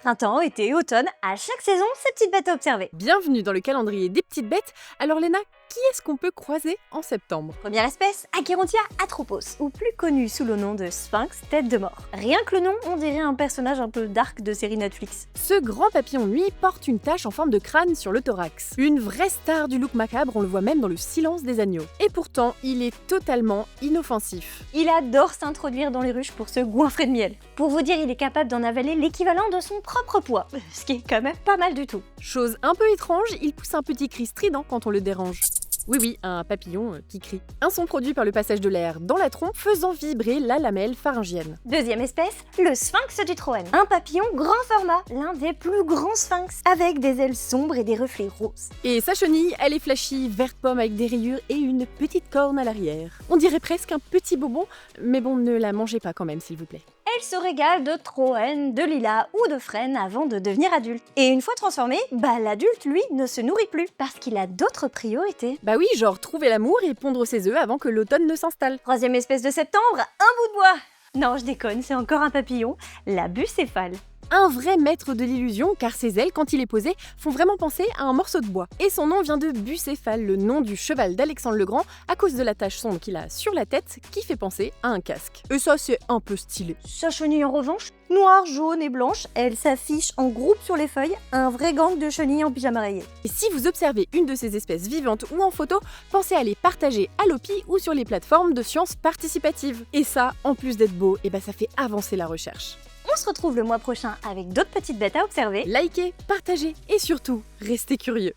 Printemps, été, automne, à chaque saison, ces petites bêtes à observer. Bienvenue dans le calendrier des petites bêtes. Alors Léna, qui est-ce qu'on peut croiser en septembre? Première espèce, Acherontia atropos, ou plus connu sous le nom de Sphinx tête de mort. Rien que le nom, on dirait un personnage un peu dark de série Netflix. Ce grand papillon, lui, porte une tache en forme de crâne sur le thorax. Une vraie star du look macabre, on le voit même dans Le Silence des agneaux. Et pourtant, il est totalement inoffensif. Il adore s'introduire dans les ruches pour se goinfrer de miel. Pour vous dire, il est capable d'en avaler l'équivalent de son propre poids, ce qui est quand même pas mal du tout. Chose un peu étrange, il pousse un petit cri strident quand on le dérange. Oui, un papillon qui crie. Un son produit par le passage de l'air dans la trompe faisant vibrer la lamelle pharyngienne. Deuxième espèce, le sphinx du Troène. Un papillon grand format, l'un des plus grands sphinx, avec des ailes sombres et des reflets roses. Et sa chenille, elle est flashy, verte pomme avec des rayures et une petite corne à l'arrière. On dirait presque un petit bonbon, mais bon, ne la mangez pas quand même s'il vous plaît. Elle se régale de Troène, de lilas ou de frêne avant de devenir adulte. Et une fois transformé, l'adulte, lui, ne se nourrit plus, parce qu'il a d'autres priorités. Bah oui, genre trouver l'amour et pondre ses œufs avant que l'automne ne s'installe. Troisième espèce de septembre, un bout de bois. Non, je déconne, c'est encore un papillon, la bucéphale. Un vrai maître de l'illusion, car ses ailes, quand il est posé, font vraiment penser à un morceau de bois. Et son nom vient de Bucéphale, le nom du cheval d'Alexandre le Grand, à cause de la tache sombre qu'il a sur la tête, qui fait penser à un casque. Et ça, c'est un peu stylé. Sa chenille, en revanche, noire, jaune et blanche, elle s'affiche en groupe sur les feuilles, un vrai gang de chenilles en pyjama rayé. Et si vous observez une de ces espèces vivantes ou en photo, pensez à les partager à l'OPI ou sur les plateformes de sciences participatives. Et ça, en plus d'être beau, ça fait avancer la recherche. On se retrouve le mois prochain avec d'autres petites bêtes à observer. Likez, partagez et surtout, restez curieux.